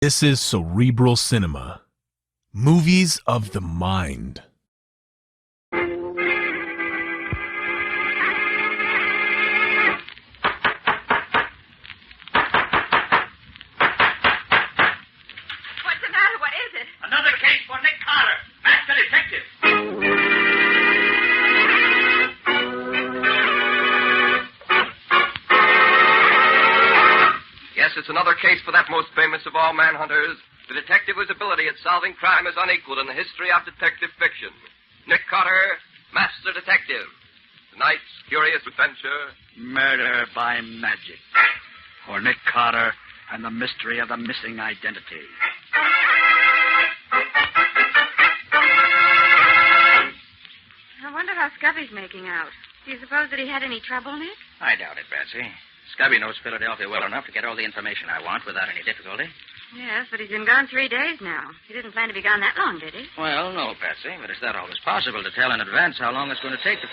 This is Cerebral Cinema. Movies of the mind. What's the matter? What is it? Another case for Nick Carter, master detective. Yes, it's another case for that most famous of all manhunters, the detective whose ability at solving crime is unequaled in the history of detective fiction. Nick Carter, master detective. Tonight's curious adventure. Murder by magic. For Nick Carter and the mystery of the missing identity. I wonder how Scubby's making out. Do you suppose that he had any trouble, Nick? I doubt it, Patsy. Scubby knows Philadelphia well enough to get all the information I want without any difficulty. Yes, but he's been gone 3 days now. He didn't plan to be gone that long, did he? Well, no, Patsy, but it's not always possible to tell in advance how long it's going to take to...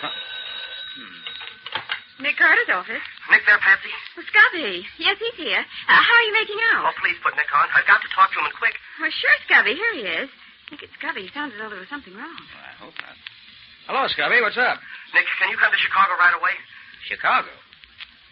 Nick Carter's office. Nick there, Patsy? Well, Scubby. Yes, he's here. How are you making out? Oh, please put Nick on. I've got to talk to him and quick. Well, sure, Scubby. Here he is. Nick, it's Scubby. He sounds as though there was something wrong. Well, I hope not. Hello, Scubby. What's up? Nick, can you come to Chicago right away? Chicago?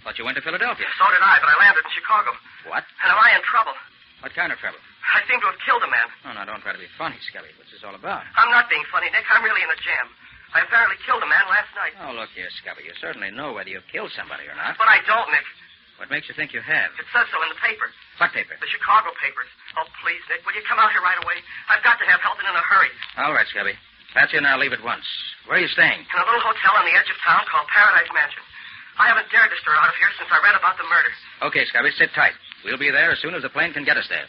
Thought you went to Philadelphia. So did I, but I landed in Chicago. What? And am I in trouble? What kind of trouble? I seem to have killed a man. Oh, now, don't try to be funny, Scubby. What's this all about? I'm not being funny, Nick. I'm really in a jam. I apparently killed a man last night. Oh, look here, Scubby. You certainly know whether you've killed somebody or not. But I don't, Nick. What makes you think you have? It says so in the paper. What paper? The Chicago papers. Oh, please, Nick, will you come out here right away? I've got to have help and in a hurry. All right, Scubby. Patsy and I'll leave at once. Where are you staying? In a little hotel on the edge of town called Paradise Mansion. I haven't dared to stir out of here since I read about the murder. Okay, Scubby, sit tight. We'll be there as soon as the plane can get us there.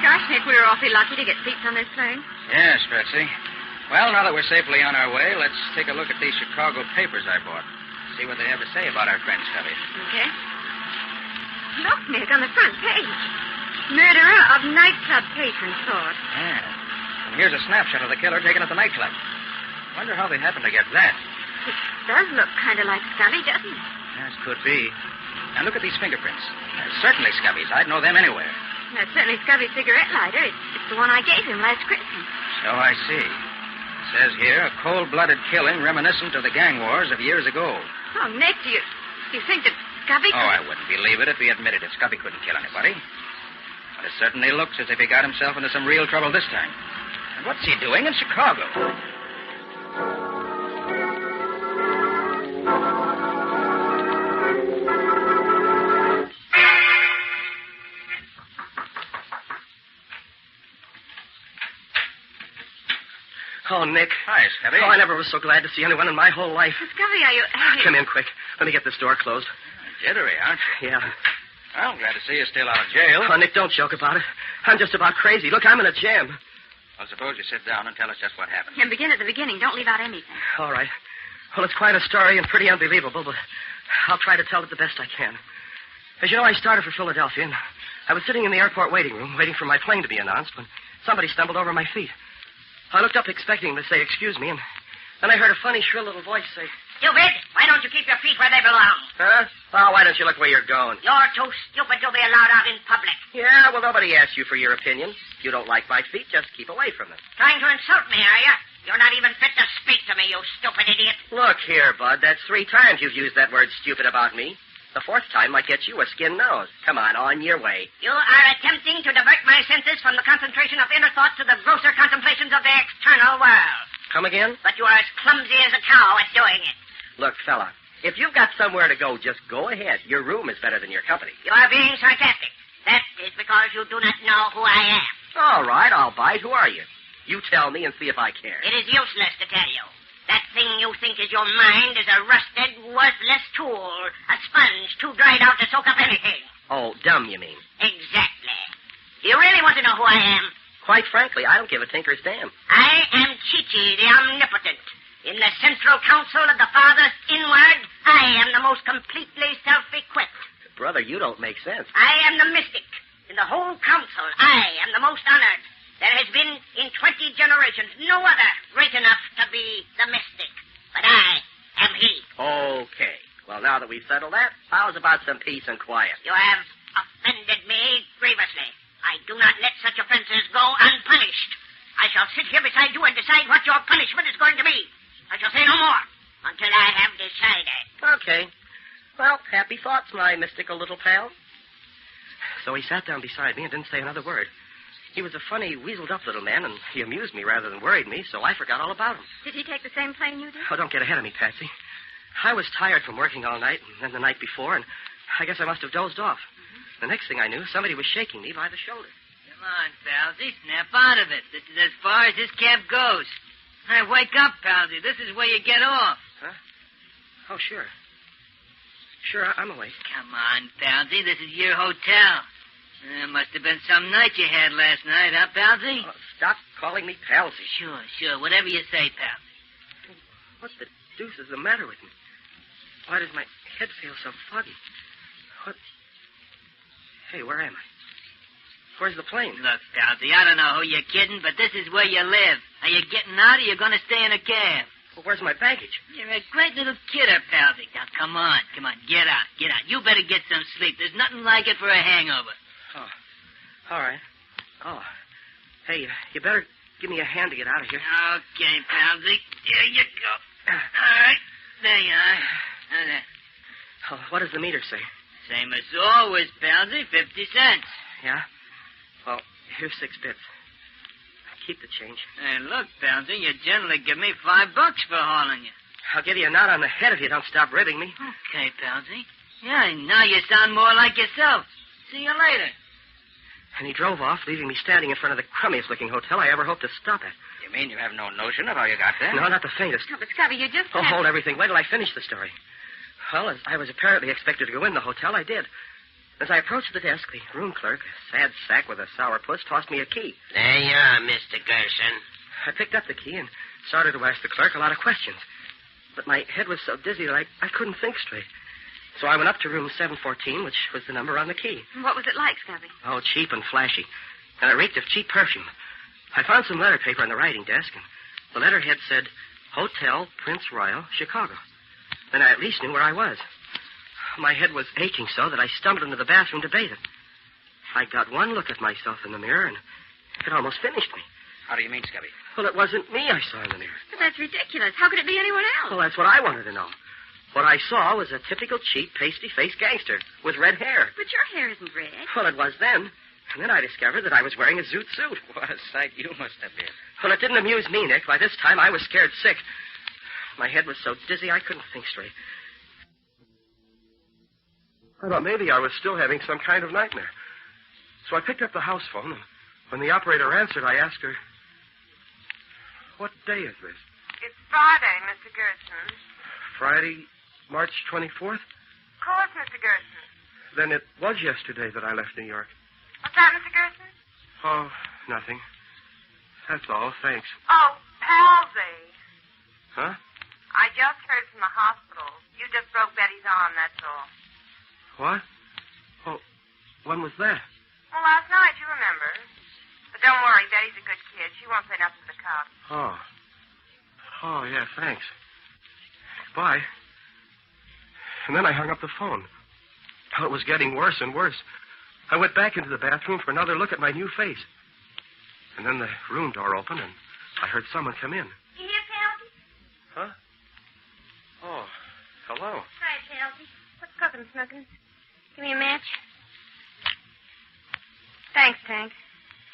Gosh, Nick, we were awfully lucky to get seats on this plane. Yes, Patsy. Well, now that we're safely on our way, let's take a look at these Chicago papers I bought. See what they have to say about our friend Scubby. Okay. Look, Nick, on the front page. Murderer of nightclub patron sought. Yeah. And here's a snapshot of the killer taken at the nightclub. Wonder how they happened to get that. It does look kind of like Scubby, doesn't it? Yes, could be. And look at these fingerprints. Certainly Scubby's. I'd know them anywhere. That's certainly Scubby's cigarette lighter. It's the one I gave him last Christmas. So I see. It says here, a cold-blooded killing reminiscent of the gang wars of years ago. Oh, Nick, do you think that Scubby Oh, I wouldn't believe it if he admitted it. Scubby couldn't kill anybody. But it certainly looks as if he got himself into some real trouble this time. And what's he doing in Chicago? Oh, Nick. Hi, Scubby. Oh, I never was so glad to see anyone in my whole life. Scubby, are you... Come in quick. Let me get this door closed. Jittery, aren't you? Yeah. Well, glad to see you're still out of jail. Oh, Nick, don't joke about it. I'm just about crazy. Look, I'm in a jam. Well, suppose you sit down and tell us just what happened. And begin at the beginning. Don't leave out anything. All right. Well, it's quite a story and pretty unbelievable, but I'll try to tell it the best I can. As you know, I started for Philadelphia, and I was sitting in the airport waiting room, waiting for my plane to be announced, when somebody stumbled over my feet. I looked up expecting them to say, excuse me, and then I heard a funny, shrill little voice say... Stupid! Why don't you keep your feet where they belong? Huh? Oh, why don't you look where you're going? You're too stupid to be allowed out in public. Yeah, well, nobody asked you for your opinion. If you don't like my feet, just keep away from them. Trying to insult me, are you? You're not even fit to speak to me, you stupid idiot. Look here, Bud. That's 3 times you've used that word stupid about me. The 4th time might get you a skin nose. Come on your way. You are attempting to divert my senses from the concentration of inner thought to the grosser contemplations of the external world. Come again? But you are as clumsy as a cow at doing it. Look, fella, if you've got somewhere to go, just go ahead. Your room is better than your company. You are being sarcastic. That is because you do not know who I am. All right, I'll bite. Who are you? You tell me and see if I care. It is useless to tell you. That thing you think is your mind is a rusted, worthless tool. A sponge too dried out to soak up anything. Oh, dumb, you mean? Exactly. Do you really want to know who I am? Quite frankly, I don't give a tinker's damn. I am Chi-Chi, the omnipotent. In the central council of the farthest inward, I am the most completely self-equipped. Brother, you don't make sense. I am the mystic. In the whole council, I am the most honored. There has been, in 20 generations, no other great enough to be the mystic. But I Okay. Well, now that we've settled that, how's about some peace and quiet? You have offended me grievously. I do not let such offenses go unpunished. I shall sit here beside you and decide what your punishment is going to be. I shall say no more until I have decided. Okay. Well, happy thoughts, my mystical little pal. So he sat down beside me and didn't say another word. He was a funny, weaseled-up little man, and he amused me rather than worried me, so I forgot all about him. Did he take the same plane you did? Oh, don't get ahead of me, Patsy. I was tired from working all night and then the night before, and I guess I must have dozed off. The next thing I knew, somebody was shaking me by the shoulder. Come on, Palsy. Snap out of it. This is as far as this camp goes. Hey, wake up, Palsy. This is where you get off. Huh? Oh, sure. Sure, I'm awake. Come on, Palsy. This is your hotel. Must have been some night you had last night, huh, Palsy? Oh, stop calling me Palsy. Sure. Whatever you say, Palsy. What the deuce is the matter with me? Why does my head feel so foggy? What? Hey, where am I? Where's the plane? Look, Palsy, I don't know who you're kidding, but this is where you live. Are you getting out or you going to stay in a cab? Well, where's my baggage? You're a great little kidder, Palsy. Now, come on. Get out. You better get some sleep. There's nothing like it for a hangover. Oh, all right. Oh, hey, you better give me a hand to get out of here. Okay, Palsy. There you go. All right. There you are. Now there. Oh, what does the meter say? Same as always, Palsy. 50 cents. Yeah? Well, here's 6 bits. Keep the change. Hey, look, Palsy, you generally give me $5 for hauling you. I'll give you a knot on the head if you don't stop ribbing me. Okay, Palsy. Yeah, now you sound more like yourself. See you later. And he drove off, leaving me standing in front of the crummiest-looking hotel I ever hoped to stop at. You mean you have no notion of how you got there? No, not the faintest. Oh, but Scubby, you just Oh, can't... hold everything. Wait till I finish the story. Well, as I was apparently expected to go in the hotel, I did. As I approached the desk, the room clerk, a sad sack with a sourpuss, tossed me a key. There you are, Mr. Gerson. I picked up the key and started to ask the clerk a lot of questions. But my head was so dizzy that I couldn't think straight. So I went up to room 714, which was the number on the key. What was it like, Scubby? Oh, cheap and flashy. And it reeked of cheap perfume. I found some letter paper on the writing desk, and the letterhead said, Hotel Prince Royal, Chicago. Then I at least knew where I was. My head was aching so that I stumbled into the bathroom to bathe it. I got one look at myself in the mirror, and it almost finished me. How do you mean, Scubby? Well, it wasn't me I saw in the mirror. But that's ridiculous. How could it be anyone else? Well, that's what I wanted to know. What I saw was a typical cheap, pasty-faced gangster with red hair. But your hair isn't red. Well, it was then. And then I discovered that I was wearing a zoot suit. What a sight you must have been. Well, it didn't amuse me, Nick. By this time, I was scared sick. My head was so dizzy, I couldn't think straight. I thought maybe I was still having some kind of nightmare. So I picked up the house phone, and when the operator answered, I asked her, what day is this? It's Friday, Mr. Gerson. Friday, March 24th? Of course, Mr. Gerson. Then it was yesterday that I left New York. What's that, Mr. Gerson? Oh, nothing. That's all, thanks. Oh, Palsy. Huh? I just heard from the hospital. You just broke Betty's arm, that's all. What? Oh, when was that? Well, last night, you remember. But don't worry, Betty's a good kid. She won't say nothing to the cops. Oh. Oh, yeah, thanks. Bye. And then I hung up the phone. Oh, it was getting worse and worse. I went back into the bathroom for another look at my new face. And then the room door opened, and I heard someone come in. You hear, Palsy? Huh? Oh, hello. Hi, Palsy. What's cooking, Snuggins? Give me a match. Thanks, Tank.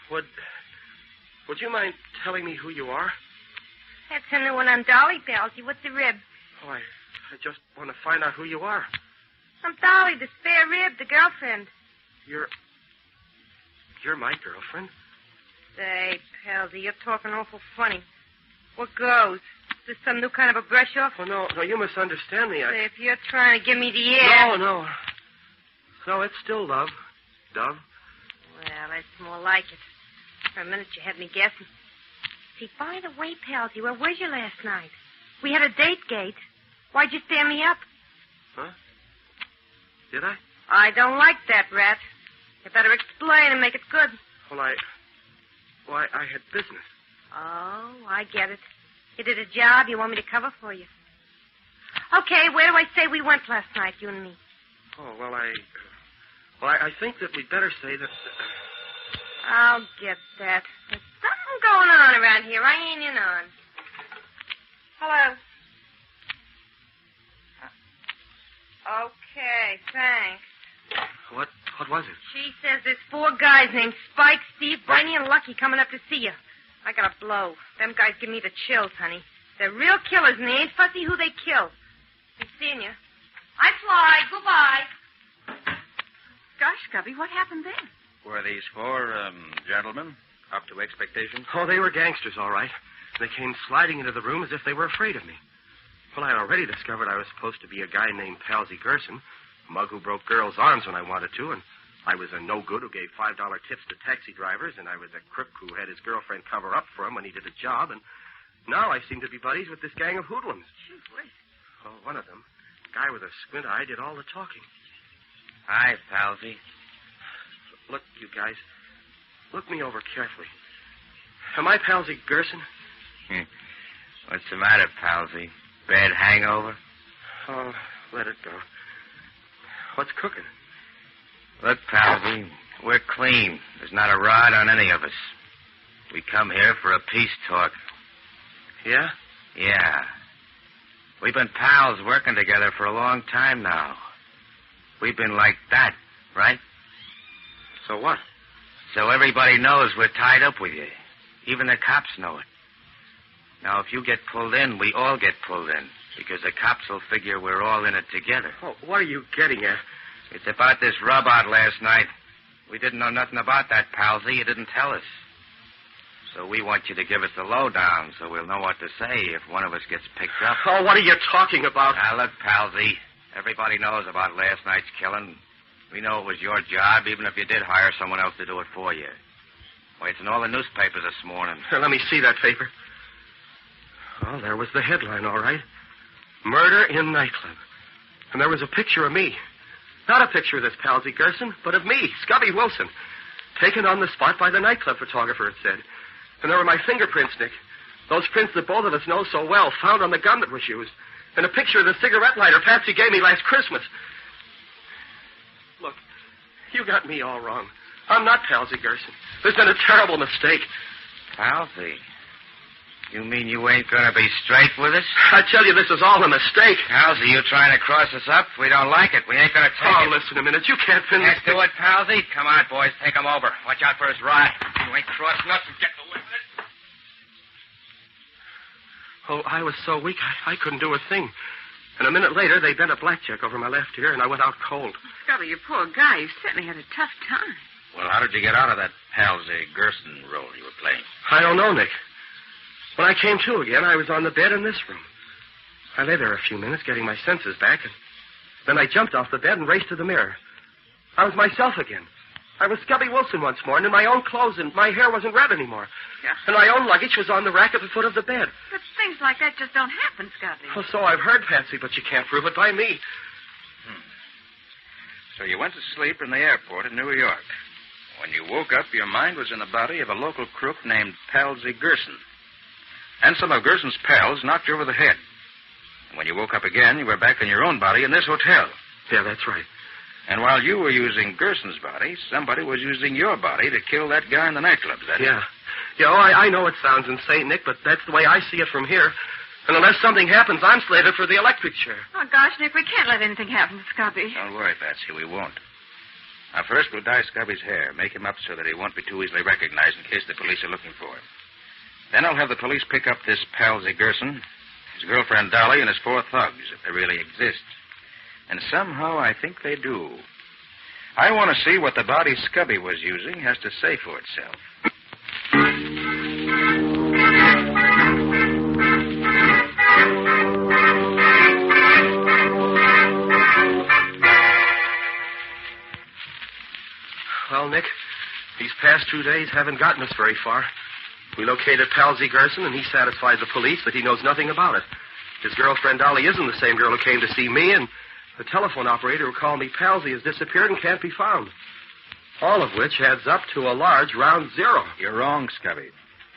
Would you mind telling me who you are? That's a new one on Dolly, Palsy. What's the rib? Oh, I just want to find out who you are. I'm Dolly, the spare rib, the girlfriend. You're my girlfriend? Say, Palsy, you're talking awful funny. What goes? Is this some new kind of a brush-off? Oh, no, you misunderstand me. Say, if you're trying to give me the air... No. No, it's still love, Dove. Well, that's more like it. For a minute, you had me guessing. See, by the way, Palsy, where was you last night? We had a date gate. Why'd you stand me up? Huh? Did I? I don't like that, Rat. You better explain and make it good. Well, I had business. Oh, I get it. You did a job you want me to cover for you. Okay, where do I say we went last night, you and me? Oh, well, I think that we'd better say that... I'll get that. There's something going on around here I ain't in on. Hello. Okay, thanks. What was it? She says there's 4 guys named Spike, Steve, Brainy, and Lucky coming up to see you. I got a blow. Them guys give me the chills, honey. They're real killers, and they ain't fussy who they kill. Be seeing you. I fly. Goodbye. Gosh, Scubby, what happened then? Were these 4 gentlemen up to expectations? Oh, they were gangsters, all right. They came sliding into the room as if they were afraid of me. Well, I had already discovered I was supposed to be a guy named Palsy Gerson, a mug who broke girls' arms when I wanted to, and I was a no-good who gave $5 tips to taxi drivers, and I was a crook who had his girlfriend cover up for him when he did a job, and now I seem to be buddies with this gang of hoodlums. Gee whiz. Well, one of them, a guy with a squint eye, did all the talking. Hi, Palsy. Look, you guys, look me over carefully. Am I Palsy Gerson? What's the matter, Palsy? Bad hangover? Oh, let it go. What's cooking? Look, Palsy, we're clean. There's not a rod on any of us. We come here for a peace talk. Yeah? Yeah. We've been pals working together for a long time now. We've been like that, right? So what? So everybody knows we're tied up with you. Even the cops know it. Now, if you get pulled in, we all get pulled in, because the cops will figure we're all in it together. Oh, what are you getting at? It's about this rub-out last night. We didn't know nothing about that, Palsy. You didn't tell us. So we want you to give us the lowdown so we'll know what to say if one of us gets picked up. Oh, what are you talking about? Now, look, Palsy, everybody knows about last night's killing. We know it was your job, even if you did hire someone else to do it for you. Why, it's in all the newspapers this morning. Here, let me see that paper. Well, there was the headline, all right. Murder in nightclub. And there was a picture of me. Not a picture of this Palsy Gerson, but of me, Scubby Wilson. Taken on the spot by the nightclub photographer, it said. And there were my fingerprints, Nick. Those prints that both of us know so well, found on the gun that was used. And a picture of the cigarette lighter Patsy gave me last Christmas. Look, you got me all wrong. I'm not Palsy Gerson. There's been a terrible mistake. Palsy? You mean you ain't going to be straight with us? I tell you, this is all a mistake. Palsy, you trying to cross us up? We don't like it. We ain't going to take it. Oh, listen a minute. You can't pin Can't this... do it, Palsy? Come on, boys. Take him over. Watch out for his ride. You ain't crossing us and get away with it. Oh, I was so weak, I couldn't do a thing. And a minute later, they bent a blackjack over my left ear, and I went out cold. Scubby, you poor guy. You certainly had a tough time. Well, how did you get out of that Palsy Gerson role you were playing? I don't know, Nick. When I came to again, I was on the bed in this room. I lay there a few minutes, getting my senses back, and then I jumped off the bed and raced to the mirror. I was myself again. I was Scubby Wilson once more, and in my own clothes, and my hair wasn't red anymore. Yeah. And my own luggage was on the rack at the foot of the bed. But things like that just don't happen, Scubby. Well, so I've heard, Patsy, but you can't prove it by me. So you went to sleep in the airport in New York. When you woke up, your mind was in the body of a local crook named Palsy Gerson. And some of Gerson's pals knocked you over the head. And when you woke up again, you were back in your own body in this hotel. Yeah, that's right. And while you were using Gerson's body, somebody was using your body to kill that guy in the nightclub, is that it? Yeah. Yeah, oh, I know it sounds insane, Nick, but that's the way I see it from here. And unless something happens, I'm slated for the electric chair. Oh, gosh, Nick, we can't let anything happen to Scubby. Don't worry, Patsy, we won't. Now, first we'll dye Scubby's hair, make him up so that he won't be too easily recognized in case the police are looking for him. Then I'll have the police pick up this Palsy Gerson, his girlfriend Dolly, and his 4 thugs, if they really exist. And somehow I think they do. I want to see what the body Scubby was using has to say for itself. Well, Nick, these past 2 days haven't gotten us very far. We located Palsy Gerson, and he satisfied the police that he knows nothing about it. His girlfriend Dolly isn't the same girl who came to see me, and the telephone operator who called me Palsy has disappeared and can't be found. All of which adds up to a large round zero. You're wrong, Scubby.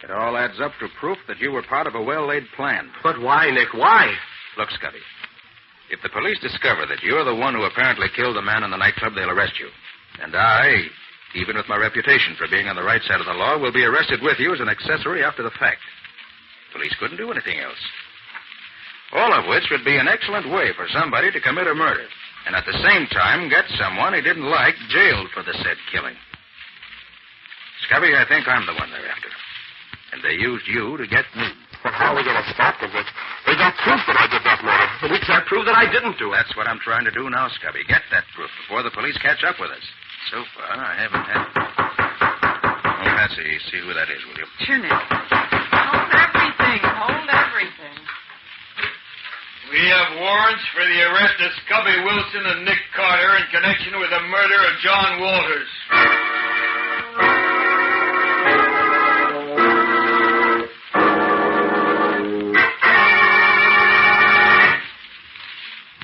It all adds up to proof that you were part of a well-laid plan. But why, Nick? Why? Look, Scubby, If the police discover that you're the one who apparently killed the man in the nightclub, they'll arrest you. And I, even with my reputation for being on the right side of the law, will be arrested with you as an accessory after the fact. Police couldn't do anything else. All of which would be an excellent way for somebody to commit a murder, and at the same time get someone he didn't like jailed for the said killing. Scubby, I think I'm the one they're after. And they used you to get me. But how are we going to stop them? They got proof that I did that murder. And we can't prove that I didn't do it. That's what I'm trying to do now, Scubby. Get that proof before the police catch up with us. So far, I haven't had... Oh, Patsy, see who that is, will you? Sure, Nick. Hold everything. Hold everything. We have warrants for the arrest of Scubby Wilson and Nick Carter in connection with the murder of John Walters.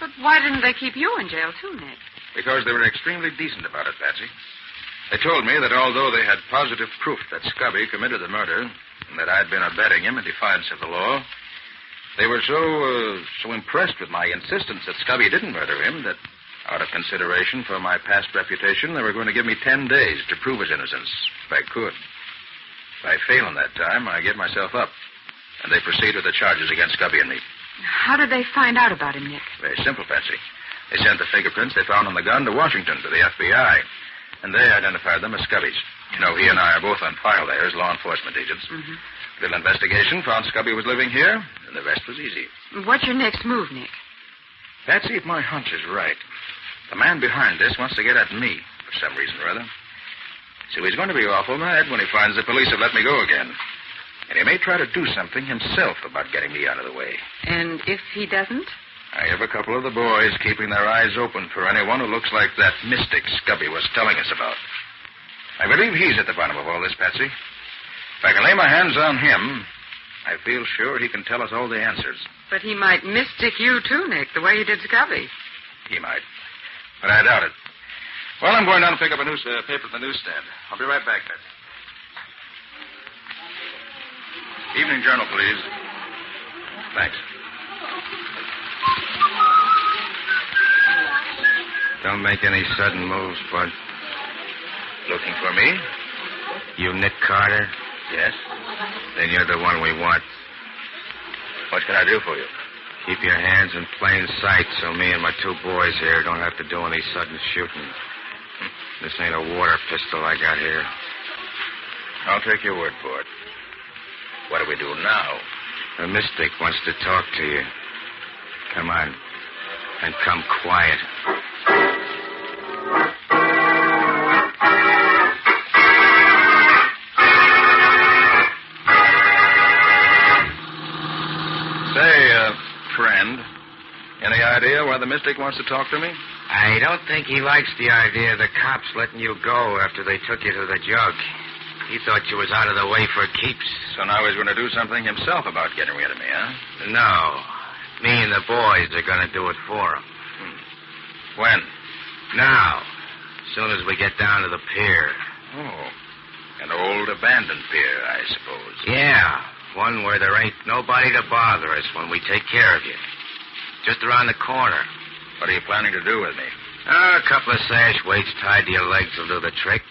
But why didn't they keep you in jail, too, Nick? Because they were extremely decent about it, Patsy. They told me that although they had positive proof that Scubby committed the murder and that I'd been abetting him in defiance of the law, they were so impressed with my insistence that Scubby didn't murder him that, out of consideration for my past reputation, they were going to give me 10 days to prove his innocence, if I could. If I fail in that time, I give myself up, and they proceed with the charges against Scubby and me. How did they find out about him, Nick? Very simple, Patsy. They sent the fingerprints they found on the gun to Washington, to the FBI, and they identified them as Scubby's. You know, he and I are both on file there as law enforcement agents. Mm-hmm. Little investigation found Scubby was living here, and the rest was easy. What's your next move, Nick? Patsy, if my hunch is right, the man behind this wants to get at me for some reason or other. So he's going to be awful mad when he finds the police have let me go again. And he may try to do something himself about getting me out of the way. And if he doesn't? I have a couple of the boys keeping their eyes open for anyone who looks like that mystic Scubby was telling us about. I believe he's at the bottom of all this, Patsy. If I can lay my hands on him, I feel sure he can tell us all the answers. But he might mystic you, too, Nick, the way he did Scubby. He might. But I doubt it. Well, I'm going down to pick up a paper at the newsstand. I'll be right back, Patsy. Evening Journal, please. Thanks. Don't make any sudden moves, Bud. Looking for me? You Nick Carter? Yes. Then you're the one we want. What can I do for you? Keep your hands in plain sight so me and my two boys here don't have to do any sudden shooting. This ain't a water pistol I got here. I'll take your word for it. What do we do now? The mystic wants to talk to you. Come on. And come quiet. Friend, any idea why the mystic wants to talk to me? I don't think he likes the idea of the cops letting you go after they took you to the jug. He thought you was out of the way for keeps. So now he's going to do something himself about getting rid of me, huh? No. Me and the boys are going to do it for him. When? Now. As soon as we get down to the pier. Oh. An old abandoned pier, I suppose. Yeah. One where there ain't nobody to bother us when we take care of you. Just around the corner. What are you planning to do with me? A couple of sash weights tied to your legs will do the trick.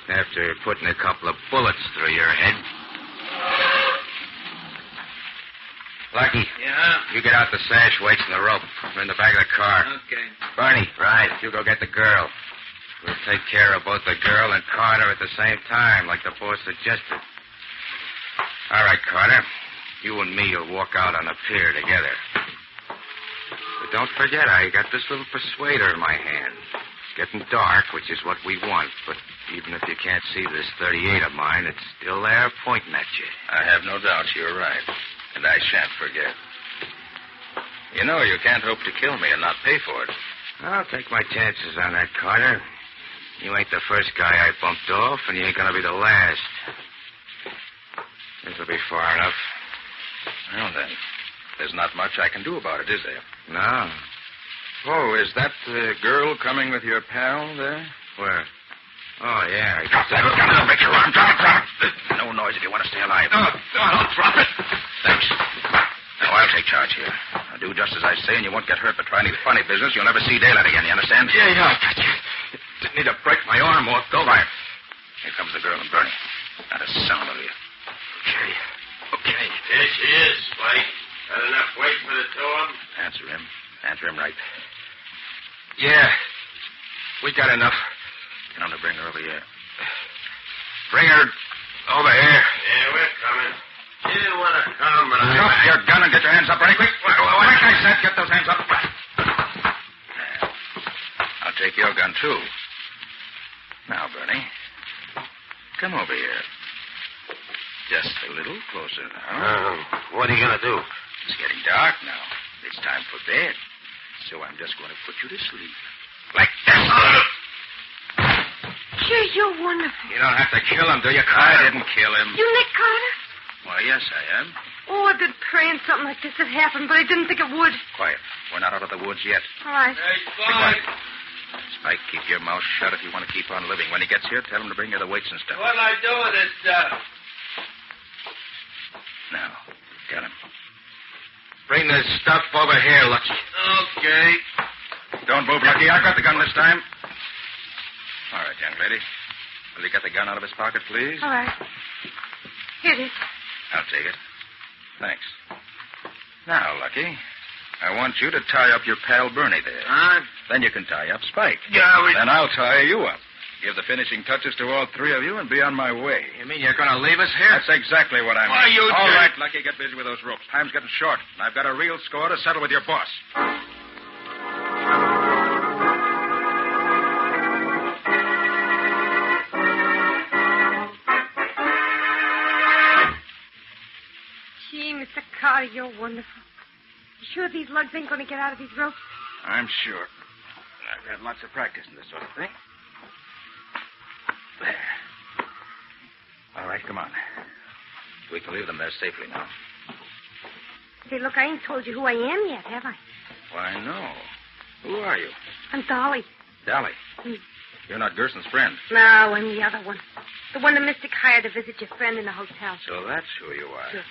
After putting a couple of bullets through your head. Lucky. Yeah? You get out the sash weights and the rope. They're in the back of the car. Okay. Barney. Right. You go get the girl. We'll take care of both the girl and Carter at the same time, like the boss suggested. All right, Carter. You and me will walk out on the pier together. But don't forget, I got this little persuader in my hand. It's getting dark, which is what we want. But even if you can't see this .38 of mine, it's still there pointing at you. I have no doubt you're right. And I shan't forget. You know you can't hope to kill me and not pay for it. I'll take my chances on that, Carter. You ain't the first guy I bumped off, and you ain't going to be the last. This'll be far enough. Well, then, there's not much I can do about it, is there? No. Oh, is that the girl coming with your pal there? Where? Oh, yeah. Drop that gun. I'll break your arm. Drop it. No noise if you want to stay alive. No, don't drop it. Thanks. Now, I'll take charge here. Now, do just as I say, and you won't get hurt. But try any funny business, you'll never see daylight again. You understand? Yeah, I got you. Didn't need to break my arm off, though. Quiet. Here comes the girl and Bernie. Not a sound of you. Okay. There she is, Spike. Got enough weight for the two of them? Answer him. Answer him right. Yeah. We got enough. Tell him to bring her over here. Bring her over here. Yeah, we're coming. You didn't want to come, but Drop your gun and get your hands up, Bernie, quick. Like I said, get those hands up. I'll take your gun, too. Now, Bernie, come over here. Just a little closer now. What are you going to do? It's getting dark now. It's time for bed. So I'm just going to put you to sleep. Like this. Gee, you're wonderful. You don't have to kill him, do you, Carter? I didn't kill him. You Nick Carter? Why, yes, I am. Oh, I've been praying something like this would happen, but I didn't think it would. Quiet. We're not out of the woods yet. All right. Hey, Be quiet. Spike. Spike, keep your mouth shut if you want to keep on living. When he gets here, tell him to bring you the weights and stuff. What'll I do with this stuff? Now, tell him. Bring this stuff over here, Lucky. Okay. Don't move, Lucky. I've got the gun this time. All right, young lady. Will you get the gun out of his pocket, please? All right. Here it is. I'll take it. Thanks. Now, Lucky, I want you to tie up your pal Bernie there. Huh? Then you can tie up Spike. Yeah, Then I'll tie you up. Give the finishing touches to all three of you and be on my way. You mean you're going to leave us here? That's exactly what I mean. Why, you All jerk. right, Lucky, get busy with those ropes. Time's getting short, and I've got a real score to settle with your boss. Gee, Mr. Carter, you're wonderful. You sure these lugs ain't going to get out of these ropes? I'm sure. I've had lots of practice in this sort of thing. There. All right, come on. We can leave them there safely now. Say, look, I ain't told you who I am yet, have I? Why, no. Who are you? I'm Dolly. Dolly. You're not Gerson's friend. No, I'm the other one. The one the mystic hired to visit your friend in the hotel. So that's who you are. Sure.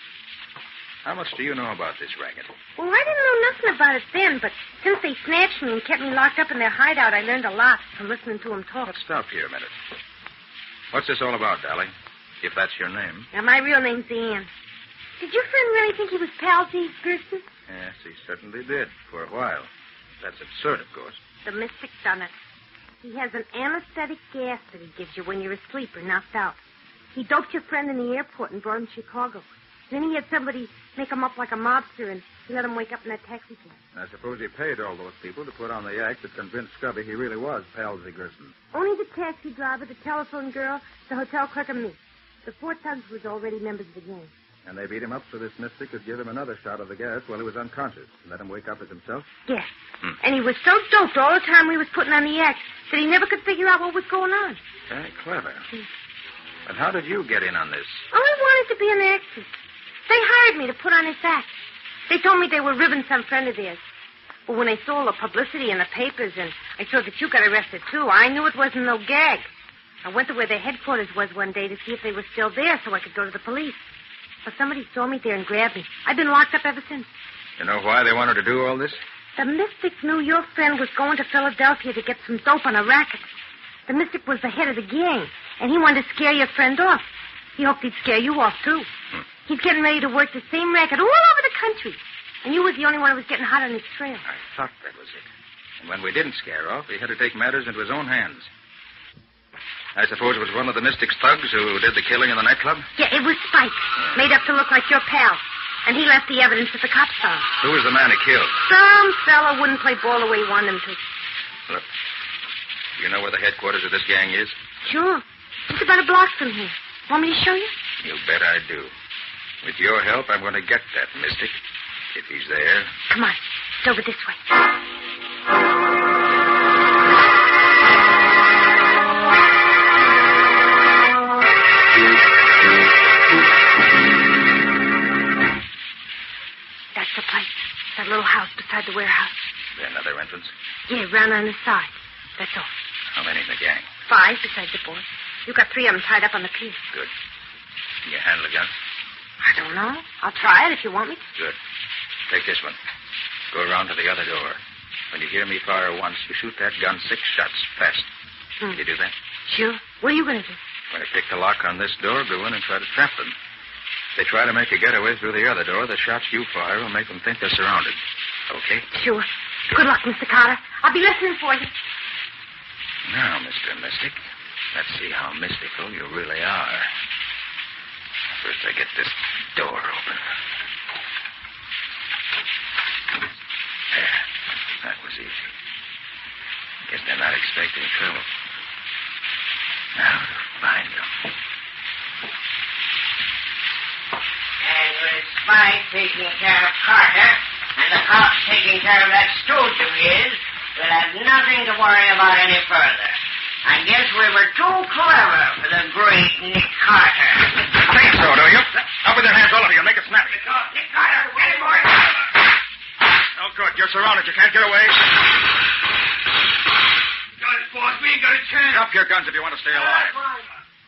How much do you know about this racket? Well, I didn't know nothing about it then, but since they snatched me and kept me locked up in their hideout, I learned a lot from listening to them talk. Let's stop here a minute. What's this all about, Dolly? If that's your name. Now, my real name's Ann. Did your friend really think he was Palsy, Gerson? Yes, he certainly did, for a while. That's absurd, of course. The mystic done it. He has an anesthetic gas that he gives you when you're asleep or knocked out. He doped your friend in the airport and brought him to Chicago. Then he had somebody make him up like a mobster, and he let him wake up in that taxi cab. I suppose he paid all those people to put on the act that convinced Scubby he really was Palsy Gerson. Only the taxi driver, the telephone girl, the hotel clerk, and me. The 4 thugs was already members of the gang. And they beat him up so this mystic could give him another shot of the gas while he was unconscious and let him wake up as himself? Yes. And he was so doped all the time we was putting on the act that he never could figure out what was going on. Very clever. But how did you get in on this? Oh, I wanted to be an actress. They hired me to put on his act. They told me they were ribbing some friend of theirs. But when I saw all the publicity in the papers and I saw that you got arrested, too, I knew it wasn't no gag. I went to where their headquarters was one day to see if they were still there so I could go to the police. But somebody saw me there and grabbed me. I've been locked up ever since. You know why they wanted to do all this? The mystic knew your friend was going to Philadelphia to get some dope on a racket. The mystic was the head of the gang, and he wanted to scare your friend off. He hoped he'd scare you off, too. He's getting ready to work the same racket all over the country. And you was the only one who was getting hot on his trail. I thought that was it. And when we didn't scare off, he had to take matters into his own hands. I suppose it was one of the Mystic's thugs who did the killing in the nightclub? Yeah, it was Spike, made up to look like your pal. And he left the evidence that the cops found. Who was the man he killed? Some fella wouldn't play ball the way he wanted him to. Look, you know where the headquarters of this gang is? Sure. It's about a block from here. Want me to show you? You bet I do. With your help, I'm going to get that Mystic. If he's there. Come on. It's over this way. That's the place. That little house beside the warehouse. Is there another entrance? Yeah, round on the side. That's all. How many in the gang? 5 besides the boy. You got 3 of them tied up on the pier. Good. Can you handle a gun? I don't know. I'll try it if you want me. Good. Take this one. Go around to the other door. When you hear me fire once, you shoot that gun 6 shots fast. Can you do that? Sure. What are you going to do? When I pick the lock on this door, go in and try to trap them. If they try to make a getaway through the other door, the shots you fire will make them think they're surrounded. Okay? Sure. Good luck, Mr. Carter. I'll be listening for you. Now, Mr. Mystic, let's see how mystical you really are. First, I get this door open. There. That was easy. Guess they're not expecting trouble. Now to find them. And with Spike taking care of Carter, and the cops taking care of that stooge of his, we'll have nothing to worry about any further. I guess we were too clever for the great Nick Carter. Think so, do you? Up with your hands, all of you. Make it snappy. Nick Carter, get him, boy. No good. You're surrounded. You can't get away. Got it, boss. We ain't got a chance. Drop your guns if you want to stay alive.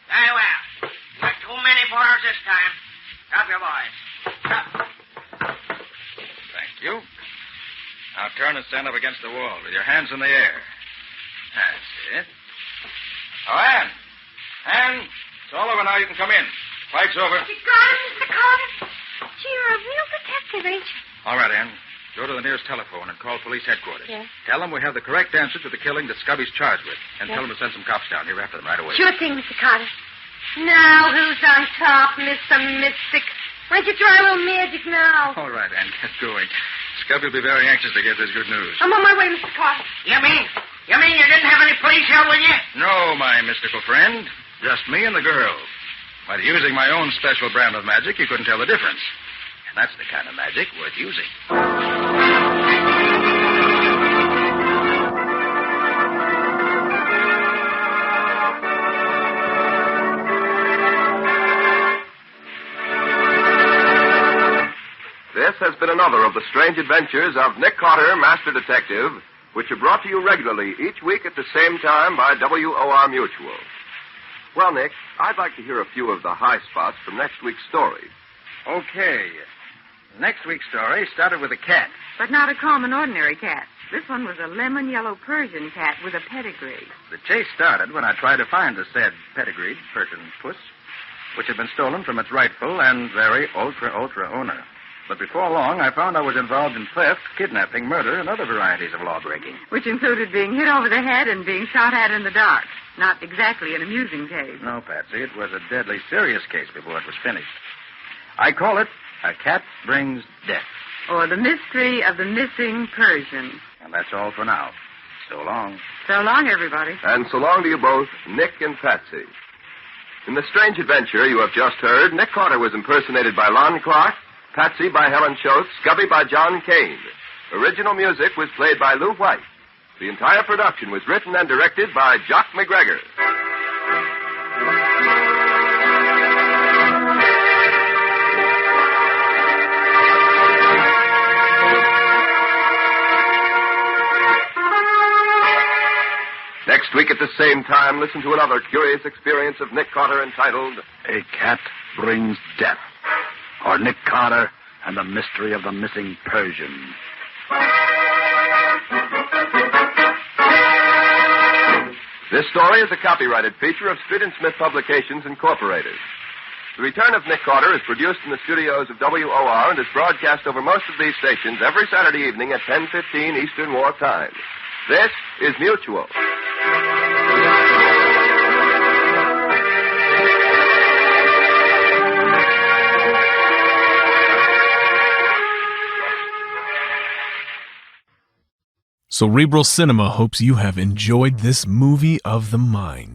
Very well. You're too many for us this time. Drop your boys. Drop. Thank you. Now turn and stand up against the wall with your hands in the air. That's it. Oh, Ann. Ann, it's all over now. You can come in. Fight's over. You got it, Mr. Carter. Gee, you're a real detective, ain't you? All right, Ann. Go to the nearest telephone and call police headquarters. Yeah. Tell them we have the correct answer to the killing that Scubby's charged with. And tell them to send some cops down here after them right away. Sure thing, Mr. Carter. Now, who's on top, Mr. Mystic? Why don't you try a little magic now? All right, Ann. Get going. Scubby will be very anxious to get this good news. I'm on my way, Mr. Carter. You mean you didn't have any police here with you? No, my mystical friend. Just me and the girl. By using my own special brand of magic, you couldn't tell the difference. And that's the kind of magic worth using. This has been another of the strange adventures of Nick Carter, Master Detective, which are brought to you regularly each week at the same time by WOR Mutual. Well, Nick, I'd like to hear a few of the high spots from next week's story. Okay. Next week's story started with a cat. But not a common, ordinary cat. This one was a lemon-yellow Persian cat with a pedigree. The chase started when I tried to find the said pedigreed Persian puss, which had been stolen from its rightful and very ultra owner. But before long, I found I was involved in theft, kidnapping, murder, and other varieties of lawbreaking. Which included being hit over the head and being shot at in the dark. Not exactly an amusing case. No, Patsy, it was a deadly serious case before it was finished. I call it A Cat Brings Death. Or The Mystery of the Missing Persian. And that's all for now. So long. So long, everybody. And so long to you both, Nick and Patsy. In the strange adventure you have just heard, Nick Carter was impersonated by Lon Clark, Patsy by Helen Schultz, Scubby by John Kane. Original music was played by Lou White. The entire production was written and directed by Jock McGregor. Next week at the same time, listen to another curious experience of Nick Carter entitled A Cat Brings Death, or Nick Carter and the Mystery of the Missing Persian. This story is a copyrighted feature of Street & Smith Publications, Incorporated. The Return of Nick Carter is produced in the studios of WOR and is broadcast over most of these stations every Saturday evening at 10:15 Eastern War Time. This is Mutual. Cerebral Cinema hopes you have enjoyed this movie of the mind.